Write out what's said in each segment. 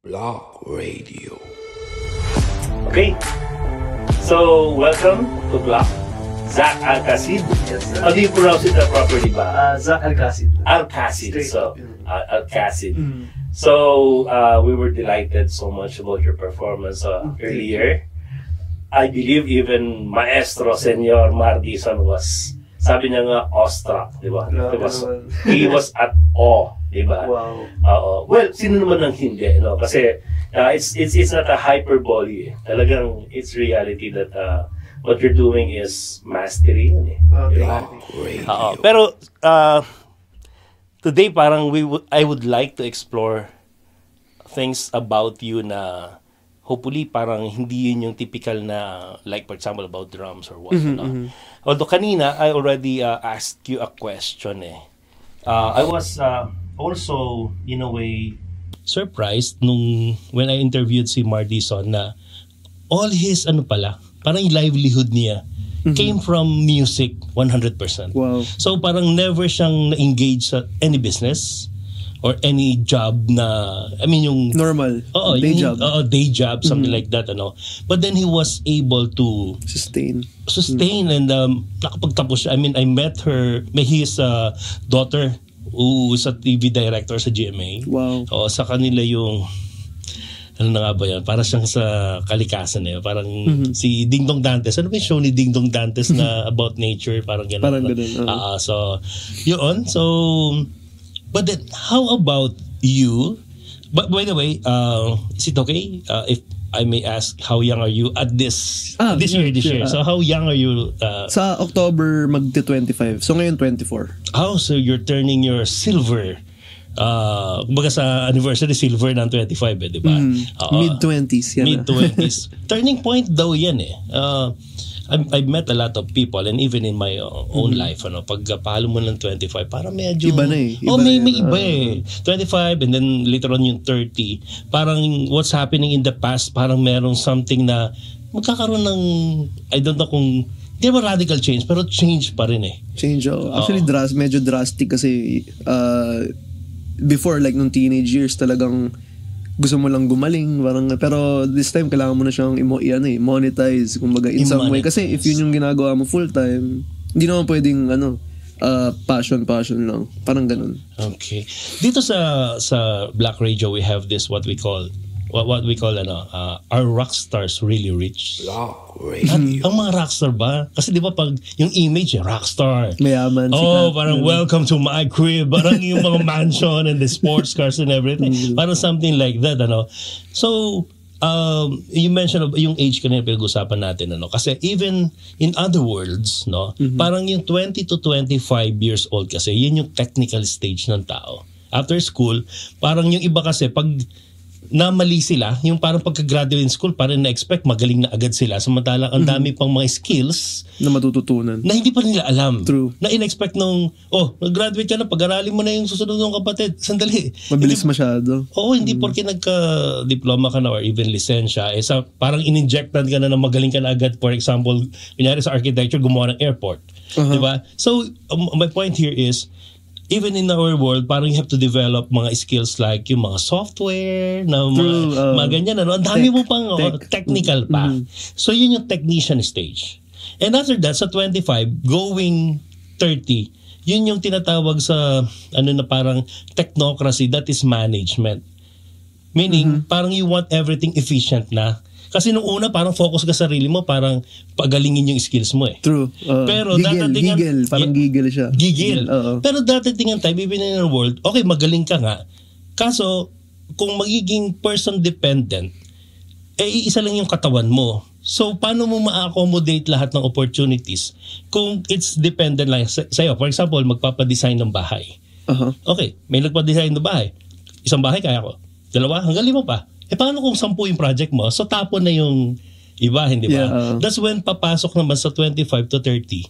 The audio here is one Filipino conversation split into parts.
Block Radio. Okay, so welcome to Block. Zach Alcacid. Yes, sir. How do you pronounce it properly ba? Zach Alcacid. Alcacid. Straight So, up yun. Alcacid. So, we were delighted so much about your performance earlier. I believe even Maestro Senor Mardison was, sabi niya nga, awestruck, di ba? He was at awe, di ba? Wow. Well, sino naman ang hindi, no? Kasi it's not a hyperbole. Talagang it's reality that what you're doing is mastery yun eh. Block Radio. Pero today parang I would like to explore things about you na hopefully parang hindi yun yung typical na, like for example about drums or what. Although kanina I already asked you a question eh. I was also in a way surprised when I interviewed si Mardison na all his parang yung livelihood niya came from music 100%. Wow. So parang never siyang na-engage sa any business or any job na, I mean yung Normal. Day job. Day job, something like that, But then he was able to Sustain. and nakapagtapos siya. I mean, I met his daughter who is a TV director sa GMA. Wow. Sa kanila yung ano na nga ba yan? Para siyang sa kalikasan eh. Parang si Ding Dong Dantes. Ano ba yung show ni Ding Dong Dantes na about nature? Parang gano'n. Parang gano'n. So, yun. So, but then, how about you? But by the way, is it okay if I may ask, how young are you at this year? So, how young are you? Sa October, magti-25. So, ngayon, 24. So you're turning your silver. Kumbaga sa anniversary, silver ng 25 di ba? Mid-20s yan. Mid-20s. Turning point daw yan eh. I've met a lot of people and even in my own life, pag pahalo mo ng 25, parang medyo... Iba na eh. May iba eh. 25 and then later on yung 30. Parang what's happening in the past, parang merong something na magkakaroon ng, I don't know kung, hindi naman radical change, pero change pa rin eh. Change, Actually, medyo drastic kasi before, like nung teenage years, talagang gusto mo lang gumaling, pero this time kailangan mo na siyang monetize, kumbaga in some way. Kasi if yun yung ginagawa mo full time, hindi naman pwedeng passion lang. Parang ganun. Okay. Dito sa Black Radio, we have this what we call are rock stars really rich? Block At Radio. ang mga rockstar ba? Kasi di ba pag yung image rockstar. Mayaman. Parang welcome to my crib. Parang yung mga mansion and the sports cars and everything. Parang something like that, So, you mentioned yung age kanina pinag-usapan natin, Kasi even in other worlds, parang yung 20 to 25 years old kasi, yun yung technical stage ng tao. After school, parang yung iba kasi pag namali sila, yung parang pagka-graduate in school, parang na-expect magaling na agad sila. Samantalang ang dami pang mga skills na matututunan. Na hindi pa nila alam. True. Na in-expect nag-graduate ka na, pag-aralin mo na yung susunod ng kapatid. Sandali. Mabilis masyado. Hindi porke nagka-diploma ka na or even lisensya, parang in-injectan ka na magaling ka na agad. For example, kunyari sa architecture, gumawa ng airport. Diba? So, my point here is, even in our world, parang you have to develop mga skills like yung mga software, na mga ganyan. Ang dami mo pang technical pa. So yun yung technician stage. And after that, sa 25, going 30, yun yung tinatawag sa na parang technocracy, that is management. Meaning, parang you want everything efficient na. Kasi nung una, parang focus ka sa sarili mo, parang pagalingin yung skills mo eh. True. Pero gigil. Parang gigil siya. Gigil. Pero dadatingan time, even in our world, okay, magaling ka nga. Kaso, kung magiging person-dependent, isa lang yung katawan mo. So, paano mo ma-accommodate lahat ng opportunities kung it's dependent lang sa'yo? For example, magpapadesign ng bahay. Okay, may nagpa-design ng bahay. Isang bahay kaya ko. Dalawa, hanggang 5 pa. Paano kung 10 yung project mo? So, tapon na yung iba, hindi ba? That's when papasok naman sa 25 to 30,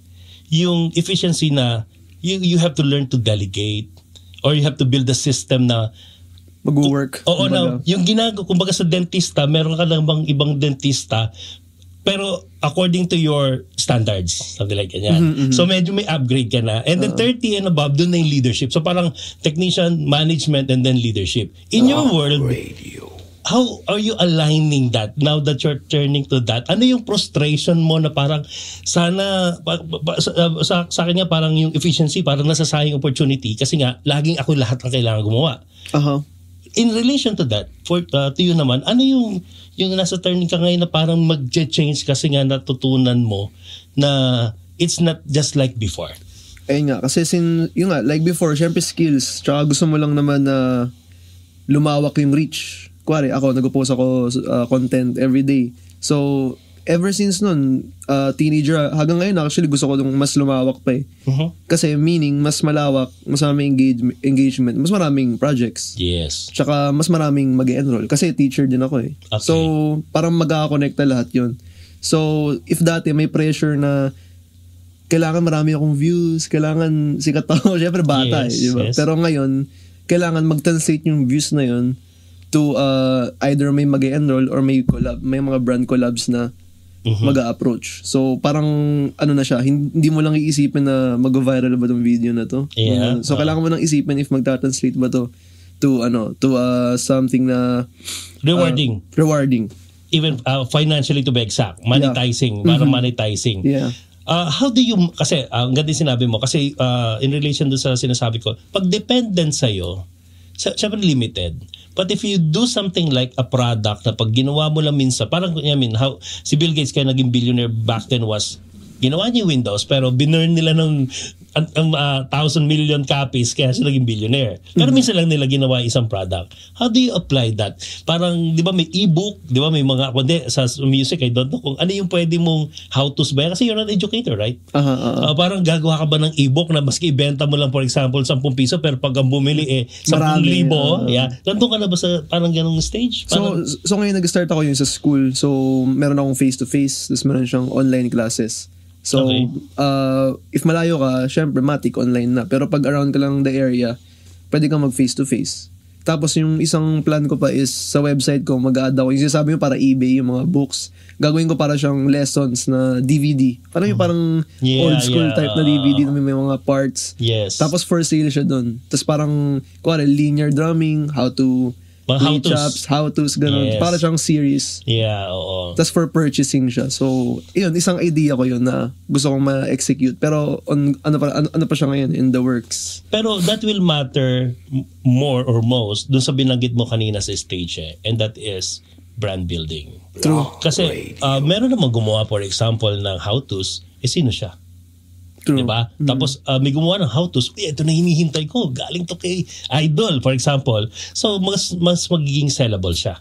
yung efficiency na you have to learn to delegate or you have to build a system na mag-work. Yung kumbaga sa dentista, meron ka lang bang ibang dentista, pero according to your standards, something like ganyan. So medyo may upgrade ka na. And then 30 and above, doon na yung leadership. So parang technician, management, and then leadership. In your world, Radio. how are you aligning that now that you're turning to that? Ano yung frustration mo na parang sana sa akin nga parang yung efficiency parang nasasayang opportunity kasi nga laging ako lahat ang kailangan gumawa. In relation to that, for to you naman, ano yung nasa turning ka ngayon na parang mag-change kasi nga natutunan mo na it's not just like before? Ayun nga, kasi yung nga, like before, syempre skills, tsaka gusto mo lang naman na lumawak yung reach. Kuwari, ako, nag-post ako content every day. So, ever since nun, teenager, hanggang ngayon, actually, gusto ko nung mas lumawak pa eh. Kasi meaning, mas malawak, mas maraming engagement, mas maraming projects. Yes. Tsaka, mas maraming mag-enroll. Kasi teacher din ako eh. Okay. So, parang magkakonnecta lahat yun. So, if dati may pressure na kailangan marami akong views, kailangan sikat ako, syempre bata yes, diba? Yes. Pero ngayon, kailangan mag-translate yung views na yun to either may mag-enroll or may mga brand collabs na mag-a-approach. So parang ano na siya, hindi mo lang iisipin na mag-viral ba tong video na to. Yeah. So kailangan mo nang isipin if magta-translate ba to something na rewarding. Even financially to be exact, monetizing, para monetizing. Yeah. How do you, kasi ang ganda sinabi mo, kasi in relation doon sa sinasabi ko, pag dependent sa'yo, syempre limited. But if you do something like a product na pag ginawa mo lang minsan, parang how si Bill Gates kaya naging billionaire back then was, ginawa niya Windows pero binurn nila ng 1,000 million copies kaya siya naging billionaire. Pero minsan lang nila ginawa isang product. How do you apply that? Parang, di ba may e-book, di ba may mga, sa music, I don't know kung ano yung pwede mong how-tos ba? Kasi you're an educator, right? Parang gagawa ka ba ng e-book na maski ibenta mo lang for example 10 piso pero pag ang bumili 10,000. Nandun ka na ba sa parang ganung stage? Parang, so ngayon nag-start ako yun sa school. So meron akong face-to-face, tapos meron siyang online classes. So, okay. If malayo ka, syempre, matik online na. Pero pag around ka lang the area, pwede kang mag face-to-face. Tapos yung isang plan ko pa is sa website ko, mag-add ako. Yung sinasabi mo para eBay, yung mga books. Gagawin ko para siyang lessons na DVD. Parang yung parang old school type na DVD na may mga parts. Yes. Tapos for sale siya dun. Tapos parang, linear drumming, how to how-tos, gano'n. Yes. Para siyang series. Yeah, oo. Tapos for purchasing siya. So, yun, isang idea ko yun na gusto kong ma-execute. Pero ano pa siya ngayon in the works. Pero that will matter more or most dun sa binanggit mo kanina sa stage and that is brand building. True. Kasi meron namang gumawa for example ng how-tos, sino siya? True. Diba? Tapos may gumawa ng how-tos, ito na hinihintay ko, galing to kay Idol for example. So mas magiging sellable siya.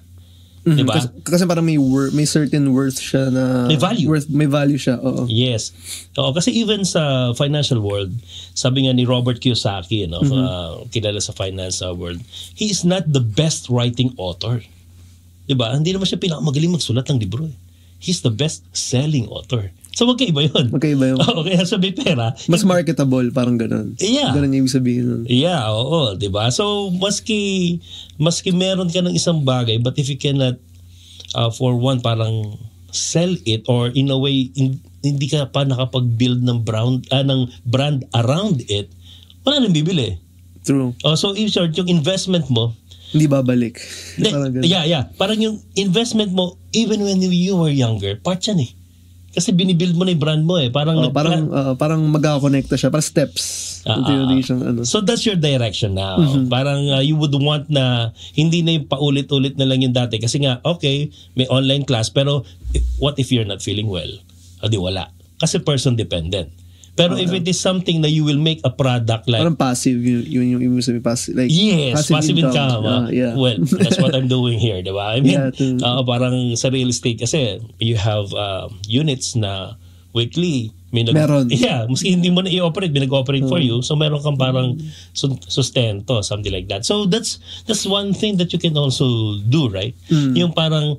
Diba? Kasi parang may certain worth siya na may value. May value siya. Oo. Yes. Oo, kasi even sa financial world, sabi nga ni Robert Kiyosaki, kilala sa finance world, he is not the best writing author. Diba? Hindi naman siya pinakamagaling magsulat ng libro. He's the best selling author. So magkaiba yun. Kaya sabi pera. Mas marketable, parang ganun. Yeah. Ganun yung ibig sabihin nun. Yeah, oo. Diba? So maski meron ka ng isang bagay, but if you cannot, for one, parang sell it or in a way, hindi ka pa nakapag-build ng brand around it, wala nang bibili. True. So in short, yung investment mo, hindi babalik. Yeah. Parang yung investment mo, even when you were younger, part yan eh. Kasi binibuild mo na yung brand mo eh. Parang magkakakonekta siya. Parang steps. So that's your direction now. Parang you would want na hindi na yung paulit-ulit na lang yung dati. Kasi nga, okay, may online class. Pero what if you're not feeling well? Di wala. Kasi person dependent. Pero if it is something na you will make a product like... Parang passive. Yun yung ibig sabihin. Like, yes, passive income. Yeah. Well, that's what I'm doing here, di ba? I mean, parang sa real estate kasi, you have units na weekly. Meron. Yeah, maski hindi mo na i-operate, may nag-operate for you. So meron kang parang sustento, something like that. So that's one thing that you can also do, right? Yung parang,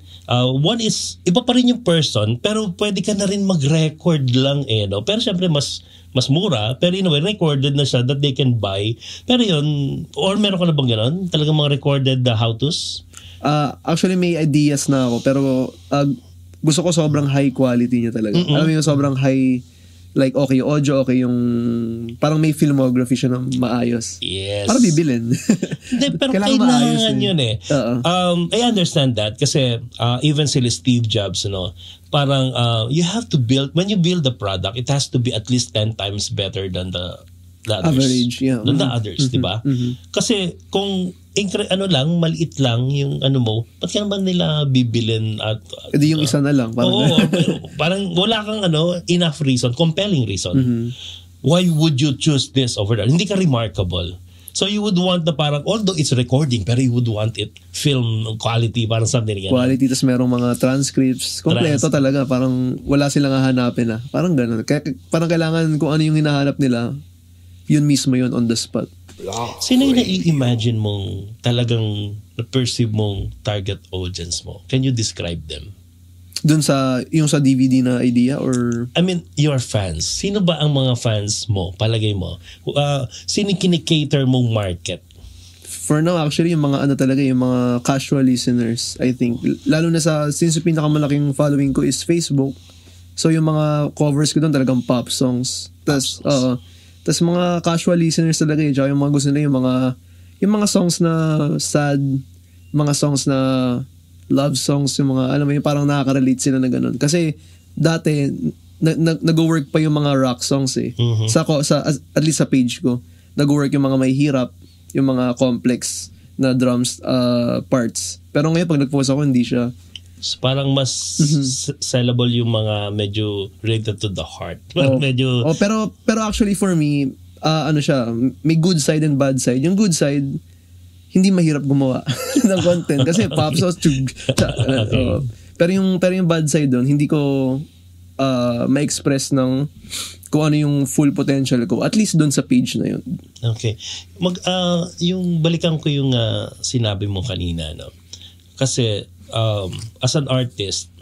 one is, iba pa rin yung person, pero pwede ka na rin mag-record lang no? Pero syempre mas mura, pero in a way, recorded na siya that they can buy. Pero yun, or meron ka na bang gano'n? Talagang mga recorded how-tos? Actually, may ideas na ako, pero gusto ko sobrang high quality niya talaga. Alam mo yung sobrang high like okay yung audio, okay yung parang may filmography siya na maayos. Yes. Para bibilin. Hindi, pero Kailangan maayos kailangan yun eh. I understand that kasi even sila Steve Jobs, parang you have to build, when you build the product, it has to be at least 10 times better than the others. Average, yeah. Than the others, di ba? Kasi kung maliit lang yung mo, ba't ka naman nila bibilin at... Hindi yung isa na lang. Oo, parang wala kang enough reason, compelling reason. Why would you choose this over there? Hindi ka remarkable. So you would want parang, although it's recording, pero you would want it film quality, parang something like that. Quality, tas merong mga transcripts. Kompleto talaga. Parang wala silang hahanapin na. Parang gano'n. Kaya parang kailangan kung ano yung hinahanap nila, yun mismo yun on the spot. Sino yung nai-imagine mong talagang na-perceive mong target audience mo? Can you describe them? Dun yung sa DVD na idea or... I mean, your fans. Sino ba ang mga fans mo? Palagay mo? Sino yung kinikater mong market? For now, actually, yung mga talaga, yung mga casual listeners, I think. Lalo na since yung pinakamalaking following ko is Facebook. So yung mga covers ko doon talagang pop songs. Tas mga casual listeners talaga eh. Tsaka yung mga gusto nila yung mga songs na sad, mga songs na love songs, yung mga, alam mo yung parang nakaka-relate sila na ganun. Kasi dati, nag-work pa yung mga rock songs eh. At least sa page ko. Nag-work yung mga may hirap, yung mga complex na drums parts. Pero ngayon, pag nag-post ako, hindi siya. So, parang mas sellable yung mga medyo related to the heart. Pero actually for me, siya, may good side and bad side. Yung good side, hindi mahirap gumawa ng content kasi pop songs. Pero yung bad side doon, hindi ko ma-express ng kung ano yung full potential ko. At least doon sa page na yun. Okay. Yung balikan ko yung sinabi mo kanina, no? Kasi as an artist,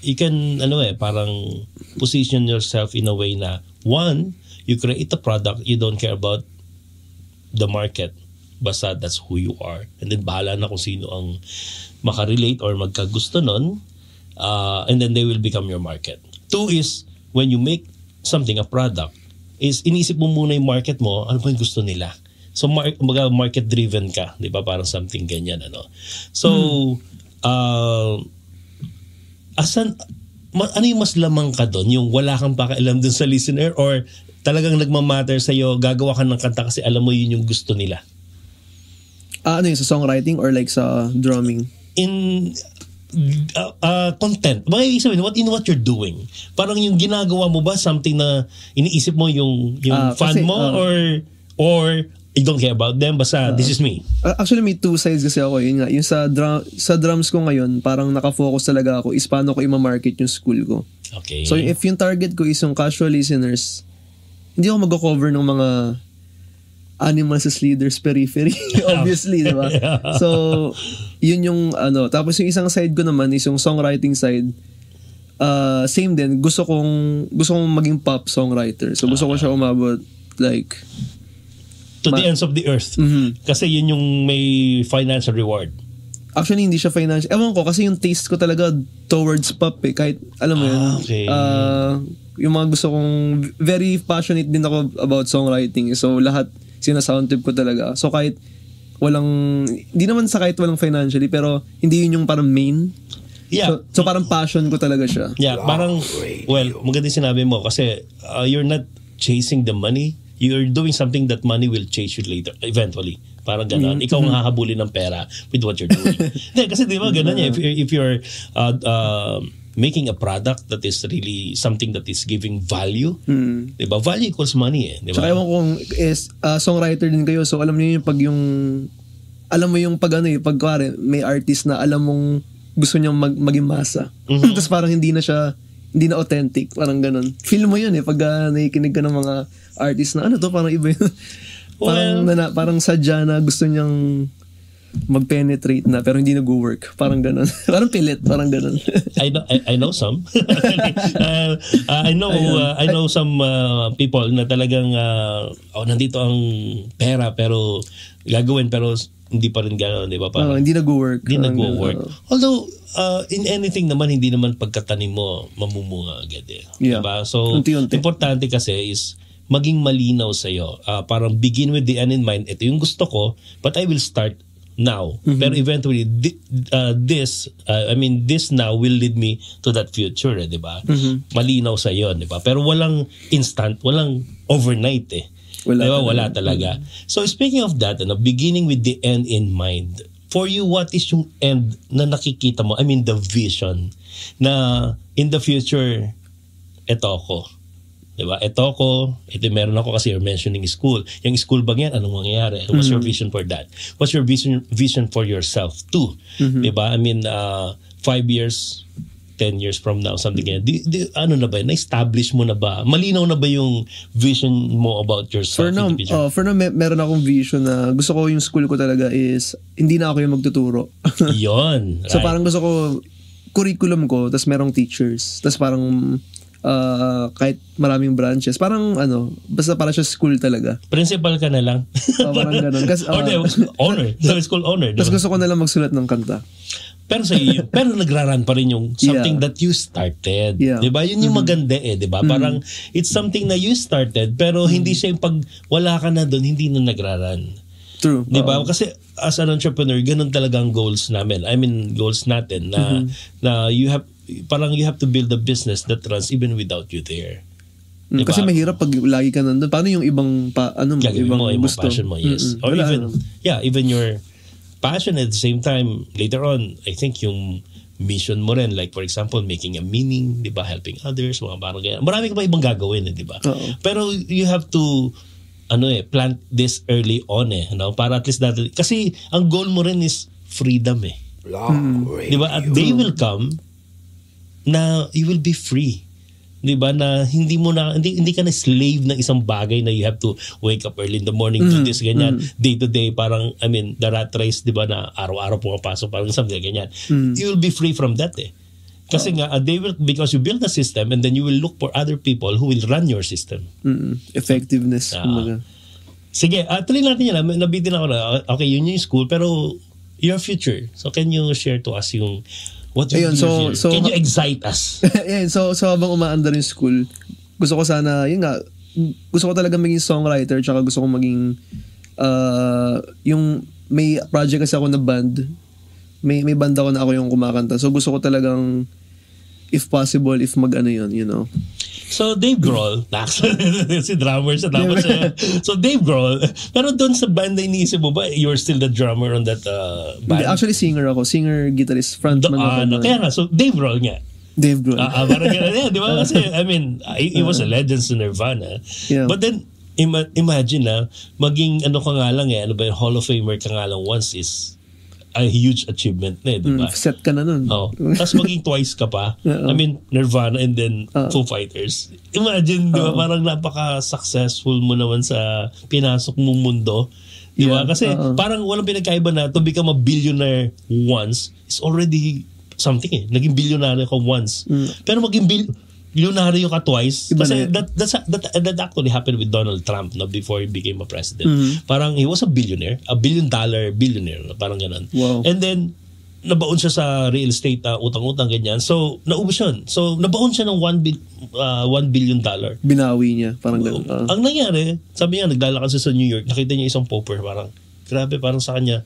you can parang position yourself in a way na one, you create a product, you don't care about the market, basta that's who you are, and then bahala na kung sino ang makarelate or magkagusto nun, and then they will become your market. Two is when you make something, a product, is iniisip mo muna yung market mo, ano ba yung gusto nila. So market driven ka, di ba, parang something ganyan, so ano yung mas lamang ka doon? Yung wala kang pakialam dun sa listener or talagang nagmamatter sa'yo, gagawa ka ng kanta kasi alam mo yun yung gusto nila? Ano yung sa songwriting or like sa drumming? In content. Bakit sabihin, what you're doing? Parang yung ginagawa mo ba something na iniisip mo yung fan kasi, mo or you don't care about them, basta this is me? Actually, may two sides kasi ako. Yun nga, yung sa drums ko ngayon, parang nakafocus talaga ako is paano ko i-market yung school ko. Okay. So, if yung target ko is yung casual listeners, hindi ako mag-cover ng mga Animals as Leaders Periphery. Obviously, di ba? So, yun yung Tapos yung isang side ko naman is yung songwriting side. Same din. Gusto kong maging pop songwriter. So, gusto ko siya umabot like to the ends of the earth. Kasi yun yung may financial reward. Actually, hindi siya financial. Ewan ko, kasi yung taste ko talaga towards pop eh. Kahit, alam mo yun. Okay. Yung mga gusto kong, very passionate din ako about songwriting. So, lahat sinasound trip ko talaga. So, kahit hindi naman sa kahit walang financially, pero hindi yun yung parang main. Yeah. So parang passion ko talaga siya. Yeah, parang, maganda sinabi mo kasi you're not chasing the money. You're doing something that money will chase you later, eventually. Parang gano'n. Ikaw ang hahabulin ng pera with what you're doing. Kasi di ba, gano'n if you're making a product that is really something that is giving value, di ba? Value equals money di ba? Saka ewan kung songwriter din kayo, so alam niyo alam mo yung pag may artist na alam mong gusto niyang maging masa. Tapos parang hindi na authentic, parang ganun. Feel mo yun pag nakikinig ka ng mga artist na parang iba yun. Parang sadya na gusto niyang mag-penetrate na pero hindi nag-work. Parang ganun. Parang pilit, parang ganun. I know some. I know some people na talagang nandito ang pera pero gagawin pero hindi pa rin gano'n, di ba? Hindi nag-work. Hindi nag-work. Although, in anything naman, hindi naman pagkatanim mo, mamumunga agad eh. Yeah. Diba? So, Unti-unti. importante kasi is maging malinaw sa'yo. Parang begin with the end in mind. Ito yung gusto ko, but I will start now. Pero eventually, this now will lead me to that future, di ba? Malinaw sa'yo, di ba? Pero walang instant, walang overnight eh. Wala talaga. So speaking of that, beginning with the end in mind, for you, what is yung end na nakikita mo? I mean, the vision na in the future, eto ako. Diba? Ito meron ako kasi you're mentioning school. Yung school bang yan, anong mangyayari? What's your vision for that? What's your vision for yourself too? Diba? I mean, 5 years, 10 years from now, something ganyan. Ano na ba? Na-establish mo na ba? Malinaw na ba yung vision mo about yourself? For now, meron akong vision na gusto ko yung school ko talaga is hindi na ako yung magtuturo. Yun. So parang gusto ko curriculum ko, tas merong teachers. Tas parang kahit maraming branches. Parang basta para siya school talaga. Principal ka na lang. Parang ganun. Owner. School owner. Tapos gusto ko na lang magsulat ng kanta. Pero pero nagraran pa rin yung something that you started. Yeah. 'Di ba? Yun yung maganda eh, 'di ba? Parang it's something na you started pero hindi siya yung pag wala ka na doon, hindi na nagraran. True. 'Di ba? Kasi as an entrepreneur, ganun talaga ang goals namin. I mean, goals natin na you have to build a business that runs even without you there. Diba? Kasi mahirap pag lagi ka nandun. Paano yung ibang ibang gusto? Passion mo, yes. Or even your passion at the same time, later on, I think yung mission mo rin, like for example, making a meaning, di ba, helping others, mga parang ganyan. Marami ka pa ibang gagawin, di ba? Pero you have to, plant this early on para at least dati, kasi ang goal mo rin is freedom eh. Di ba? At day will come na you will be free. 'Di ba, na hindi ka na slave ng isang bagay na you have to wake up early in the morning to this ganyan day to day, parang the rat race, 'di ba, na araw-araw pumapasok parang something ganyan. You will be free from that eh. Kasi nga because you build a system and then you will look for other people who will run your system. Effectiveness. Sige, tuloy natin yan. Nabitin ako na okay, yun yung school pero your future. So can you share to us yung what you do? Can you excite us? So habang umaandar yung school, gusto ko sana, gusto ko talaga maging songwriter, tsaka gusto ko maging yung may project kasi ako na band. May band ako na ako yung kumakanta. So gusto ko talagang if possible, if So Dave Grohl, si drummer siya tapos so Dave Grohl, pero doon sa band na iniisip mo ba, you're still the drummer on that band? Actually singer ako, guitarist, frontman ako. Kaya nga, so Dave Grohl nga. Dave Grohl. Parang ganun, di ba? Kasi, I mean, he was a legend sa Nirvana. Yeah. But then, imagine maging ka nga lang Hall of Famer ka nga lang once is a huge achievement na di ba? Set ka na nun. Tapos maging twice ka pa. I mean, Nirvana and then Foo Fighters. Imagine, di ba? Parang napaka-successful mo naman sa pinasok mong mundo. Di ba? Kasi parang walang pinagkaiba na to become a billionaire once is already something eh. Naging billionaire ka once. Pero maging billionaire ka twice. Kasi that actually happened with Donald Trump before he became a president. Parang he was a billionaire, $1 billion billionaire, parang ganun. Wow. And then nabaon siya sa real estate, utang-utang ganyan. So naubos yun. So nabaon siya ng $1 billion. Binawi niya, parang ganun. Ang nangyari, sabi niya naglalakad siya sa New York, nakita niya isang pauper, parang grabe, parang sa kanya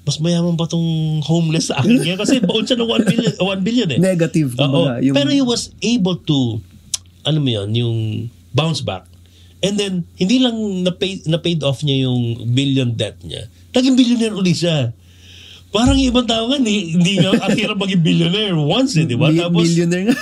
mas mayaman ba tong homeless sa akin? Kasi baon siya ng 1 billion eh. Negative. Pero he was able to, yung bounce back. And then, hindi lang na-paid off niya yung billion debt niya. Naging billionaire ulit siya. Parang ibang tao nga, hindi nga ang hirap maging billionaire once eh, di ba? Tapos, millionaire nga.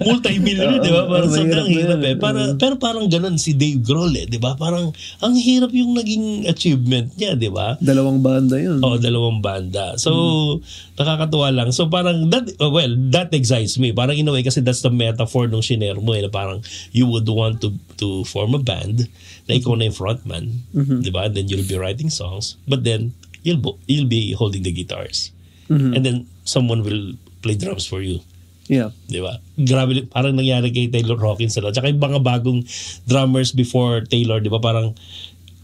Multi-millionaire, di ba? Parang sobrang hirap eh. Pero parang ganun si Dave Grohl eh, di ba? Parang ang hirap yung naging achievement niya, di ba? 2 banda yun. 2 banda. So, nakakatuwa lang. So, parang, that excites me. Parang in a way, kasi that's the metaphor nung shinare mo eh, na parang you would want to form a band na ikaw na yung frontman, di ba? And then you'll be writing songs. But then, you'll be holding the guitars. And then someone will play drums for you. Yeah. Di ba? Grabe, parang nangyari kay Taylor Hawkins tsaka yung mga bagong drummers before Taylor, di ba? Parang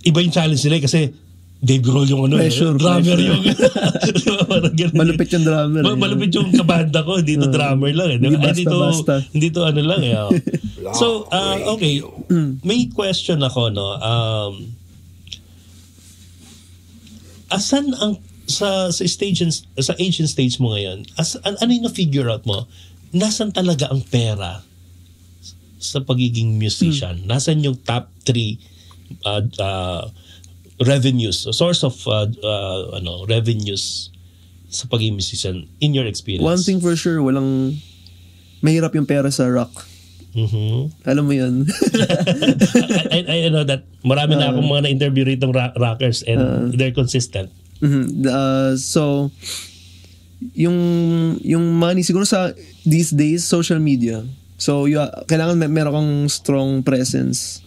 iba yung challenge nila kasi Dave Grohl yung Pressure, drummer pressure. yung parang ganun. Malupit yung drummer. Malupit yung kabanda ko, dito drummer lang. Hindi basta-basta. Hindi to ano lang. So, okay. May question ako, no. Asan ang sa age and stage mo ngayon, ano yung na-figure out mo? Nasan talaga ang pera sa pagiging musician? Nasan yung top 3 revenues, source of revenues sa pagiging musician in your experience? One thing for sure, walang mahirap yung pera sa rock. Alam mo yun. I know that marami na akong mga na-interview ritong rockers and they're consistent. So, yung money, siguro sa these days, social media. So, kailangan meron kang strong presence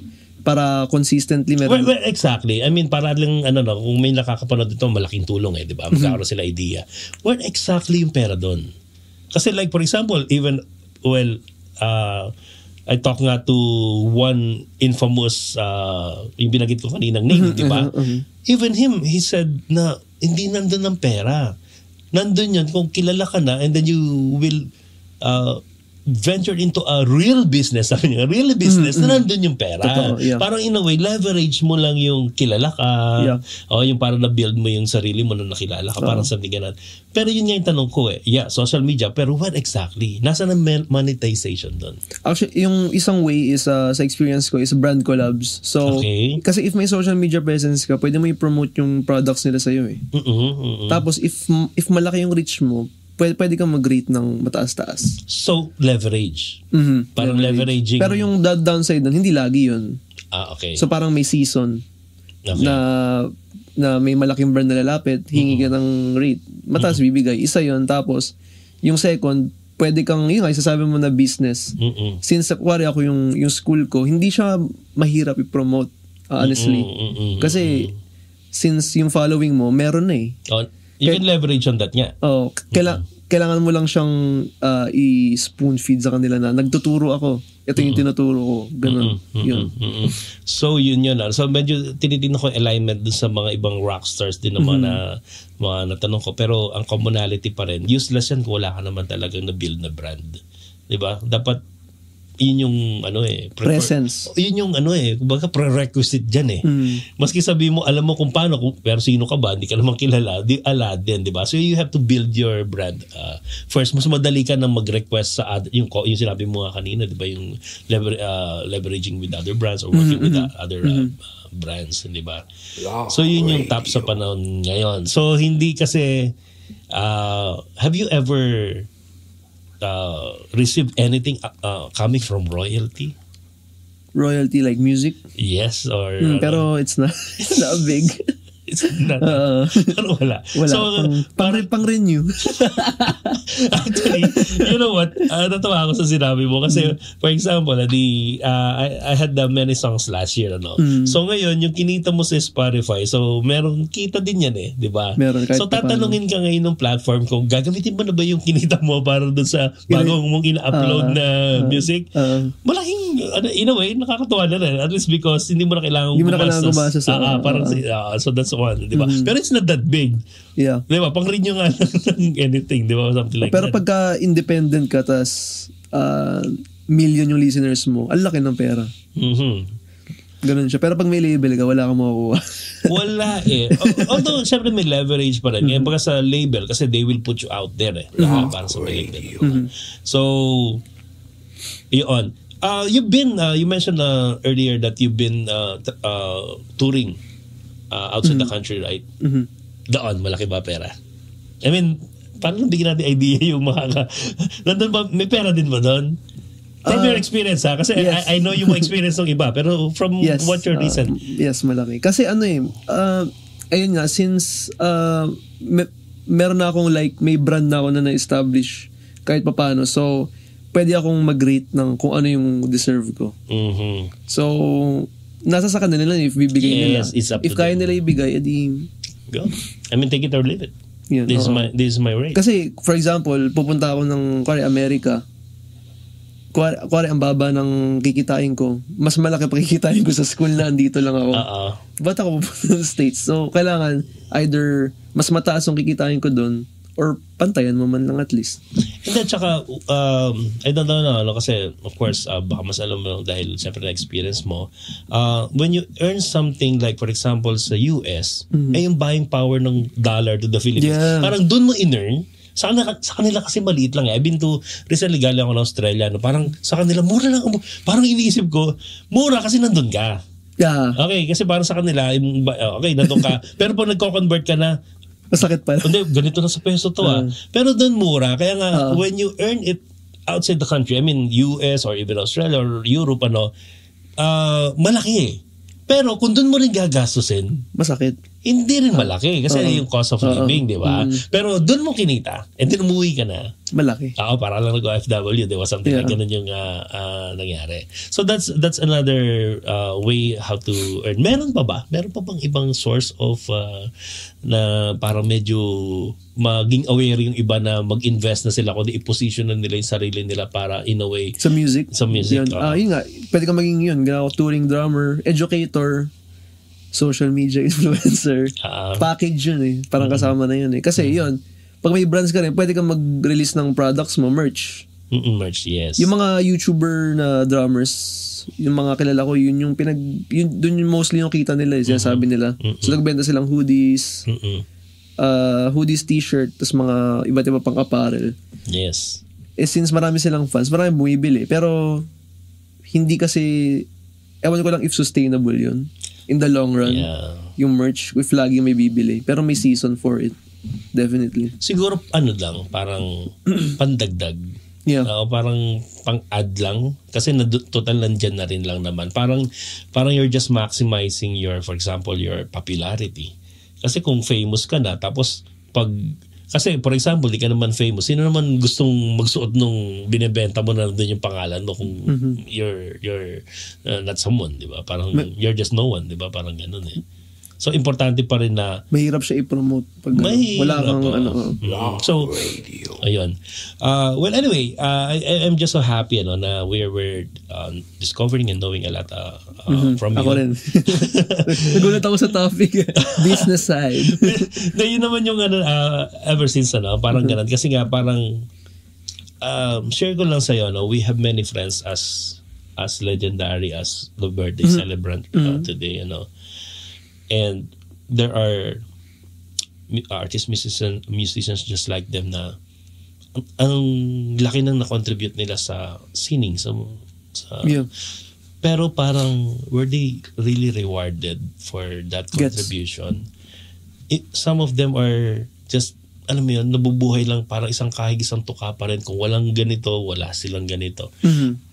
para consistently meron. Well, exactly. I mean, para lang, kung may nakakapanood dito, malaking tulong di ba? Magkakaroon sila idea. Where exactly yung pera doon? Kasi like, for example, even, I talk nga to one infamous, yung binagit ko kaninang name, di ba? Even him, he said na hindi nandun ang pera. Nandun yun kung kilala ka na and then you will venture into a real business. Sabi niya, real business na nandun yung pera. Totoo, yeah. Parang in a way, leverage mo lang yung kilala ka. Yeah. O yung parang na-build mo yung sarili mo na nakilala ka. Parang something ganun. Pero yun nga yung tanong ko Yeah, social media. Pero what exactly? Nasaan ang monetization doon? Actually, yung isang way is, sa experience ko, is brand collabs. So, kasi if may social media presence ka, pwede mo i-promote yung products nila sa'yo eh. Tapos, if malaki yung reach mo, pwede kang mag-rate ng mataas-taas. So, leverage. Parang leveraging. Pero yung downside nun, hindi lagi yun. Okay. So, parang may season na may malaking brand na lalapit, hingi ka ng rate. Mataas bibigay. Isa yun. Tapos, yung second, pwede kang, yun nga, isasabi mo na business. Since, kuwari ako yung school ko, hindi siya mahirap i-promote, honestly. Kasi, since yung following mo, meron na eh. You can leverage on that nga. Kailangan mo lang siyang i-spoon feed sa kanila na nagtuturo ako. Ito yung tinuturo ko. Ganun. Yun. So, yun. So, medyo tinitingnan ko alignment dun sa mga ibang rockstars din naman na mga natanong ko. Pero ang commonality pa rin, useless yan kung wala ka naman talagang na-build na brand. Diba? Dapat yun yung presence. Yun yung kumbaga prerequisite dyan Maski sabi mo, alam mo kung paano, pero sino ka ba, hindi ka naman kilala, ala din, di ba? So you have to build your brand. First, mas madali ka nang mag-request sa yung sinabi mo nga kanina, di ba? Yung leveraging with other brands or working with other brands, di ba? So yun yung top sa panahon ngayon. So hindi kasi, have you ever received anything coming from royalty? Royalty like music? Yes, or pero it's not big. It's not. Pero wala. So, pang-renew. Actually, you know what? Natawa ako sa sinabi mo kasi, for example, I had many songs last year. So ngayon, yung kinita mo sa Spotify, so meron kita din yan di ba? Meron, so tatanungin ka ngayon ng platform kung gagamitin mo na ba yung kinita mo para doon sa bagong mong ina-upload na music? Malaking, in a way, nakakatuwa na rin. At least because hindi mo na kailangan gumasa sa... so that's one, di ba? Pero it's not that big. Yeah. Di ba? Pang-renew nga ng anything, di ba? Something like pero that. Pagka independent ka, tas million yung listeners mo, ang laki ng pera. Ganun siya. Pero pag may label ka, wala kang makukuha. Wala Although, syempre may leverage pa rin. Pagka sa label, kasi they will put you out there para sa label. So, yun. You've been, you mentioned earlier that you've been touring outside the country, right? Doon, malaki ba pera? I mean, paano bigyan natin idea yung nandun ba, may pera din ba doon? From your experience kasi yes. I know yung experience ng iba, pero from what you're recent. Yes, malaki. Kasi ayun nga, since meron na akong may brand na ako na na-establish kahit papaano, so pwede akong mag-rate ng kung ano yung deserve ko. So, nasa sa kanila if bibigay nila. If kaya nila ibigay, edi go. I mean, take it or leave it. Yun, this is my rate. Kasi, for example, pupunta ako ng America. kuwari ang baba ng kikitain ko, mas malaki pa kikitain ko sa school na andito lang ako. Ba't ako pupunta sa States? So, kailangan either mas mataas yung kikitain ko doon or pantayan mo man lang at least. And then, tsaka, I don't know, kasi, of course, baka mas alam mo dahil siyempre na-experience mo, when you earn something like, for example, sa US, ay yung buying power ng dollar to the Philippines. Yeah. Parang doon mo in-earn. Sa kanila kasi maliit lang eh. I've been to, recently galing ako ng Australia, no? Parang sa kanila, mura lang. Parang iniisip ko, mura kasi nandun ka. Yeah. Okay, kasi parang sa kanila, okay, nandun ka. Pero pag nagko-convert ka na, masakit pa. Hindi, ganito na sa peso to Pero doon mura. Kaya nga, when you earn it outside the country, I mean, US or even Australia or Europe, malaki eh. Pero kung doon mo rin gagastusin, masakit. Hindi rin malaki kasi yung cost of living, di ba? Pero doon mo kinita and then umuwi ka na. Malaki. Para lang nag-OFW, di ba? Something like ganun yung nangyari. So that's another way how to earn. Meron pa ba? Meron pa bang ibang source of na parang medyo maging aware yung iba na mag-invest na sila kundi i-position na nila yung sarili nila para in a way sa music? Sa music. Yun nga. Pwede ka maging yun. Touring drummer, educator, social media influencer, package yun eh. Parang kasama na yun eh. Kasi yun, pag may brands ka rin, pwede kang mag-release ng products mo, merch. Merch, yes. Yung mga YouTuber na drummers, yung mga kilala ko, yun yung dun yung mostly yung kita nila, sinasabi nila. So nagbenta silang hoodies, hoodies, t-shirt, tapos mga iba't iba pang apparel. Yes. Since marami silang fans, marami bumibili. Pero, hindi kasi, ewan ko lang if sustainable yun. In the long run, yung merch, if lagi may bibili. Pero may season for it. Definitely. Siguro, lang, parang pandagdag. Yeah. Parang pang-add lang. Kasi total nandyan na rin lang naman. Parang you're just maximizing your, for example, your popularity. Kasi kung famous ka na, tapos kasi for example, di ka naman famous, sino naman gustong magsuot nung binebenta mo na doon yung pangalan mo kung you're not someone, di ba? Parang you're just no one, di ba? Parang ganun eh. So, importante pa rin na mahirap siya i-promote pag wala kang So, ayun. Well, anyway, I'm just so happy na we're discovering and knowing a lot from you. Ako rin. Nagulat ako sa topic. Business side. Yun naman yung ever since, parang ganun. Kasi nga, parang share ko lang sa'yo, we have many friends as legendary as the birthday celebrant today, And there are artists, musicians just like them na ang laki nang na-contribute nila sa singing. Pero parang were they really rewarded for that contribution? Some of them are just, alam mo yun, nabubuhay lang parang isang kahig, isang tuka pa rin. Kung walang ganito, wala silang ganito.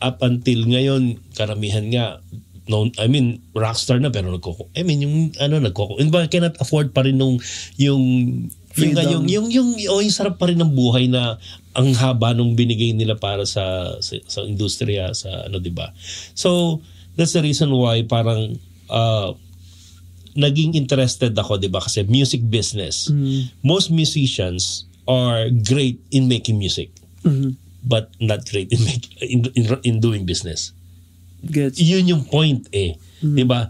Up until ngayon, karamihan nga, rockstar na pero cannot afford pa rin yung sarap pa rin ng buhay na ang haba nung binigay nila para sa industriya, sa di ba? So, that's the reason why parang naging interested ako, di ba? Kasi music business. Most musicians are great in making music, but not great in doing business. Yun yung point eh. Diba?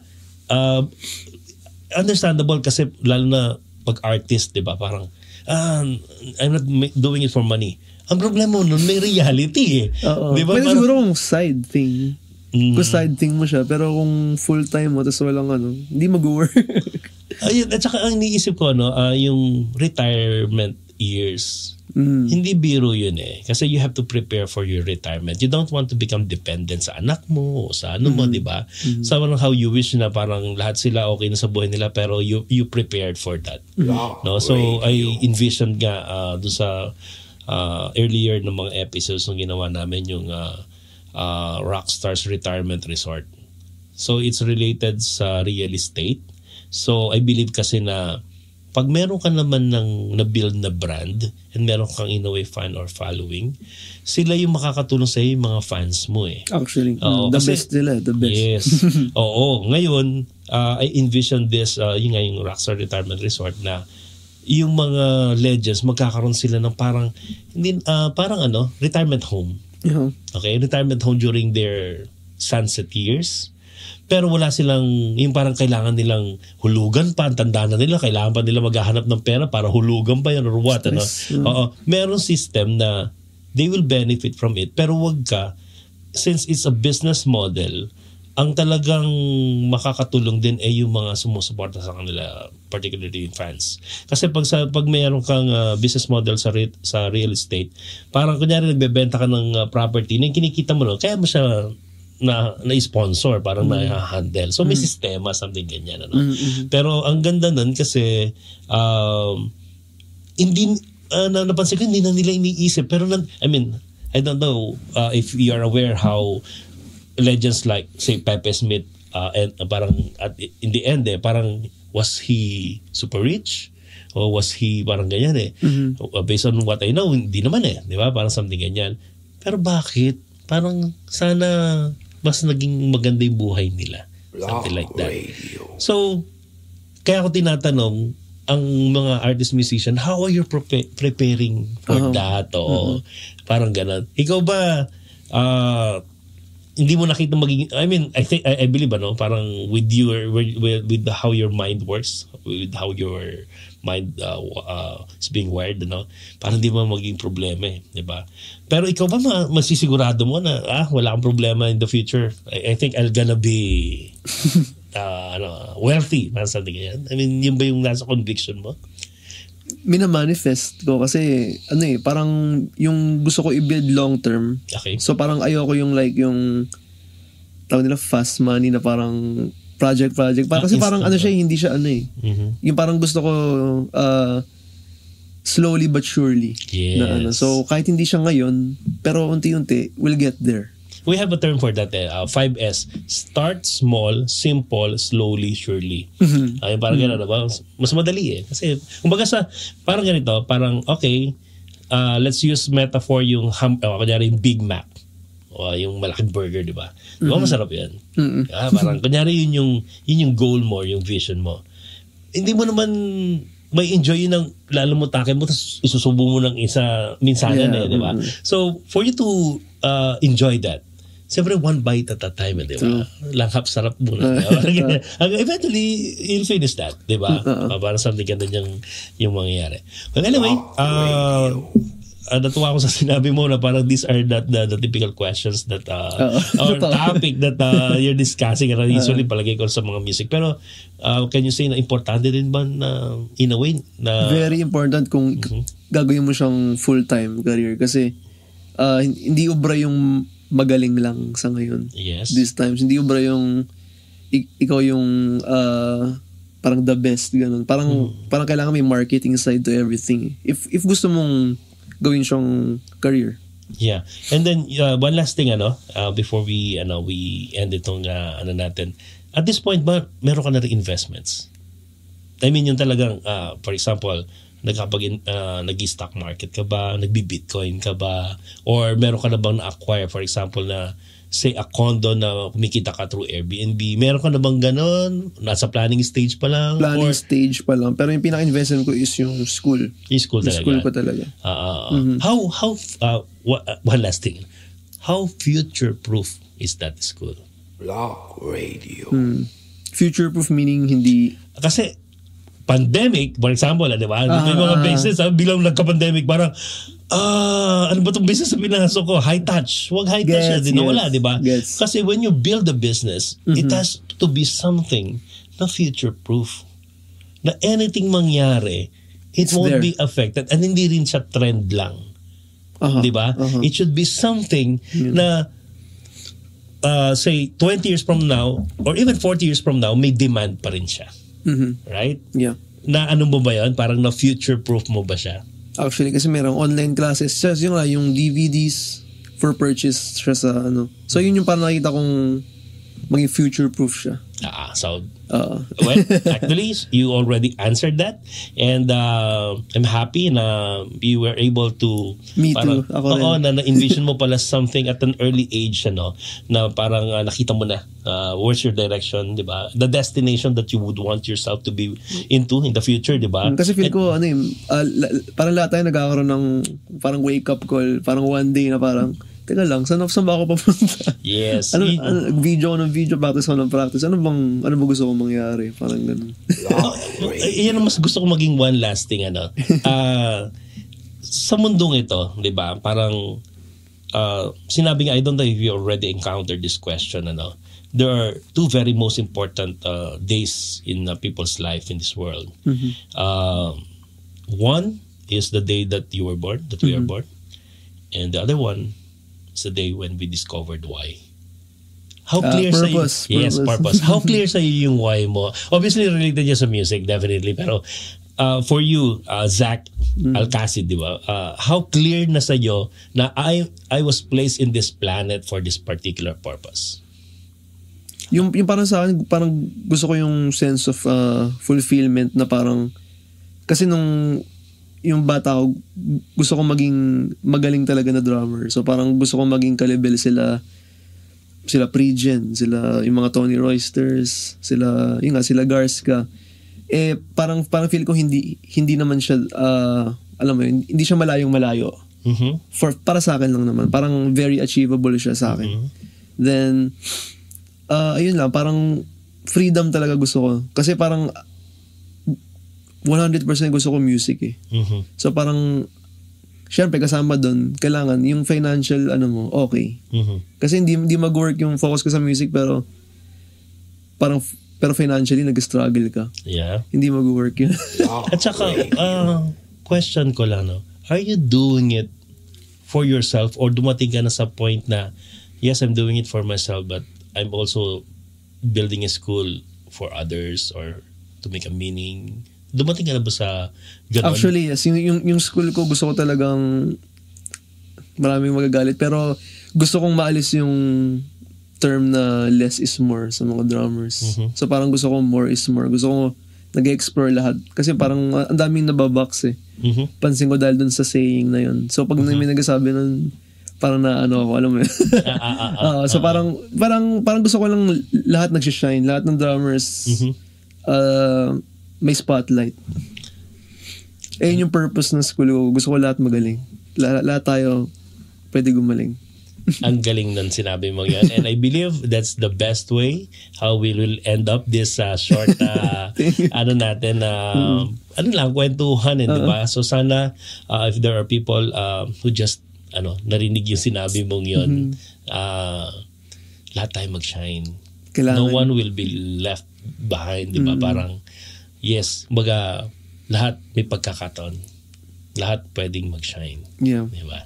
Understandable kasi lalo na pag artist, diba? Parang, I'm not doing it for money. Ang problema mo nun, may reality eh. Diba? Pwede siguro kung side thing. Kung side thing mo siya, pero kung full time mo, tapos walang hindi mag-work. Ayun, at saka ang iniisip ko, yung retirement years, hindi biro yun eh. Kasi you have to prepare for your retirement. You don't want to become dependent sa anak mo o sa mo, di ba? So how you wish na parang lahat sila okay na sa buhay nila pero you prepared for that. No? So I envisioned nga doon sa earlier ng mga episodes nung ginawa namin yung Rockstars Retirement Resort. So it's related sa real estate. So I believe kasi na pag meron ka naman ng na-build na brand and meron kang in a way fan or following, sila yung makakatulong sa yung mga fans mo eh. Actually, the best nila, the best. Yes. Oo. Ngayon, I envision this, yung Rockstar Retirement Resort na yung mga legends, magkakaroon sila ng parang retirement home. Yeah. Okay, retirement home during their sunset years. Pero wala silang, yung parang kailangan nilang hulugan pa, ang tanda na nila, kailangan pa nila maghahanap ng pera para hulugan pa yan or what. Ano? Oo, meron system na they will benefit from it. Pero wag ka, since it's a business model, ang talagang makakatulong din ay yung mga sumusuporta sa kanila, particularly in France. Kasi pag mayroon kang business model sa real estate, parang kunyari nagbebenta ka ng property, na kinikita mo no, kaya mo siya na-sponsor, parang na-handle. So may sistema, something ganyan. Ano? Pero ang ganda nun kasi hindi, napansin ko, hindi na nila iniisip. Pero I mean, I don't know if you are aware how legends like say Pepe Smith and parang in the end parang was he super rich or was he parang ganyan based on what I know hindi naman di ba parang something ganyan pero bakit parang sana mas naging maganda yung buhay nila something like that. So kaya ako tinatanong ang mga artist musician, how are you preparing for that o parang ganun ikaw ba hindi mo nakita magiging, I mean, I believe parang with how your mind works, with how your mind is being wired, parang hindi mo magiging problema di ba? Pero ikaw ba masisigurado mo na wala kang problema in the future? I think I'll gonna be wealthy, something ganyan. I mean, yun ba yung nasa conviction mo? Minamanifest ko kasi parang yung gusto ko i-build long term. Okay. So parang ayoko yung like yung tawag nila fast money na parang project. Kasi parang siya hindi siya Yung parang gusto ko slowly but surely. Yes. Na so kahit hindi siya ngayon pero unti-unti we'll get there. We have a term for that 5S. Start small, simple, slowly, surely. Ay parang gano'n ba? Mas madali Kasi kumbaga parang ganito, parang okay, let's use metaphor yung kunyari yung Big Mac. O yung malaking burger, di ba? Di ba masarap yan? Parang kunyari yun yung goal mo, yung vision mo. Hindi mo naman may enjoy yun ng lalo mo takin mo tapos isusubo mo ng isa minsanan di ba? So for you to enjoy that, siyempre one bite at a time, di ba? Langhap sarap muna. Eventually, you'll finish that, di ba? Parang something ganun yung mangyayari. Well, anyway, natuwa ako sa sinabi mo na parang these are the typical questions that or topic that you're discussing usually palagay ko sa mga music. Pero can you say na importante din ba na in a way na very important kung gagawin mo siyang full-time career kasi hindi obra yung magaling lang sa ngayon. Yes. These times. Hindi obra yung ikaw yung parang the best. Ganun. Parang kailangan may marketing side to everything. If gusto mong gawin siyang career. Yeah. And then, one last thing, before we end itong, natin. At this point ba, meron ka na rin investments? I mean, yung talagang, for example, nag-stock market ka ba? Nagbi-Bitcoin ka ba? Or meron ka na bang na-acquire, for example, na say a condo na kumikita ka through Airbnb? Meron ka na bang ganon? Nasa planning stage pa lang? Stage pa lang. Pero yung pinaka-investment ko is yung school. Yung school talaga? Yung school ko talaga. One last thing. How future-proof is that school? Block Radio. Future-proof meaning hindi... Kasi, pandemic, for example, di ba? May mga business, bilang nagka-pandemic, parang, ano ba itong business na pinasok ko? High touch. Huwag high touch yan. Dinawala, di ba? Kasi when you build a business, it has to be something na future-proof. Na anything mangyari, it won't be affected. And hindi rin siya trend lang. Di ba? It should be something na, say, 20 years from now, or even 40 years from now, may demand pa rin siya. Right? Yeah. Na ano mo ba yun? Parang na future-proof mo ba siya? Actually, kasi merong online classes. Yung DVDs for purchase siya sa So, yun yung parang nakita kong maging future-proof siya. Well, actually, you already answered that. And I'm happy na you were able to... Me too. Ako rin. Na-envision mo pala something at an early age, na parang nakita mo na where's your direction, di ba? The destination that you would want yourself to be into in the future, di ba? Kasi feel ko, parang lahat tayo nagkakaroon ng parang wake-up call, parang one day na parang teka lang, saan ba ako papunta? Yes. Video ako ng video, practice ako ng practice. Ano ba gusto kong mangyari? Parang ganun. Yan ang mas gusto ko maging one last thing, sa mundong ito, di ba, parang sinabi nga, I don't know if you already encountered this question, there are two very most important days in people's life in this world. One is the day that you were born, that we are born. And the other one is the day when we discovered why. How clear purpose, sa iyo? Yes, purpose. How clear sa iyo yung why mo? Obviously, related niya sa music, definitely. Pero for you, Zach Alcacid, di ba? How clear na sa iyo na I was placed in this planet for this particular purpose? Yung parang sa akin, parang gusto ko yung sense of fulfillment na parang, kasi yung bata ko, gusto ko maging magaling talaga na drummer. So parang gusto ko maging kalibel sila Pregen, sila yung mga Tony Roysters, sila Garska. Parang feel ko hindi naman siya, alam mo yun, hindi siya malayo. Para sa akin lang naman. Parang very achievable siya sa akin. Then, ayun lang, parang freedom talaga gusto ko. Kasi parang 100% gusto ko music eh. So parang syempre kasama doon kailangan yung financial okay. Kasi hindi mag-work yung focus ko sa music pero financially nag-struggle ka. Yeah. Hindi mag-work yun. At saka question ko lang, are you doing it for yourself or dumating ka na sa point na yes, I'm doing it for myself but I'm also building a school for others or to make a meaning? Dumating ka na ba sa gano'n? Actually, yes. Yung school ko, gusto ko talagang maraming magagalit. Pero gusto kong maalis yung term na less is more sa mga drummers. So parang gusto ko more is more. Gusto ko nag-explore lahat. Kasi parang ang daming nababox eh. Pansin ko dahil dun sa saying na yun. So pag may nagsasabi nun, parang ako, alam mo yun. So parang gusto ko lang lahat nagsishine. Lahat ng drummers may spotlight. Yung purpose ng school ko. Gusto ko lahat magaling. Lahat tayo pwede gumaling. Ang galing nun sinabi mo yan. And I believe that's the best way how we will end up this short kwentuhan diba? So sana if there are people who just narinig yung sinabi mong yun, lahat tayo mag-shine. Kailangan. No one will be left behind, diba? Parang yes, lahat may pagkakataon. Lahat pwedeng mag-shine. Yeah. Diba?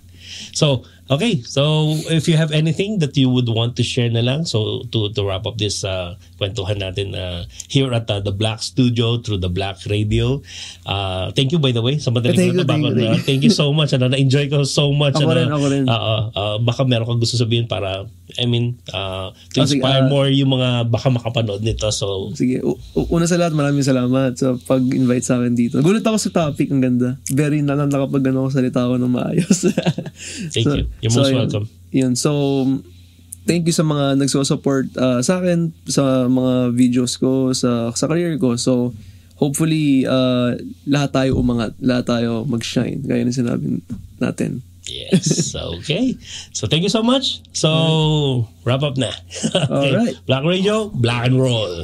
So, okay. So, if you have anything that you would want to share na lang, so to wrap up this kwentuhan natin here at the Black Studio through the Black Radio. Thank you by the way sa madaling thank you so much. Na-enjoy ko so much. Ako rin. Baka meron kang gusto sabihin para, to inspire more yung mga baka makapanood nito. So, sige. Una sa lahat, maraming salamat sa pag-invite sa akin dito. Gulat ako sa topic. Ang ganda. Very nakapag salita ako ng maayos. Thank you. You're most welcome. Yun. So, thank you sa mga nagsusupport sa akin, sa mga videos ko, sa career ko. So, hopefully, lahat tayo umangat. Lahat tayo mag-shine. Gaya na sinabi natin. Yes. Okay. So, thank you so much. So, wrap up na. Okay. Alright. Black Radio, Black and Roll.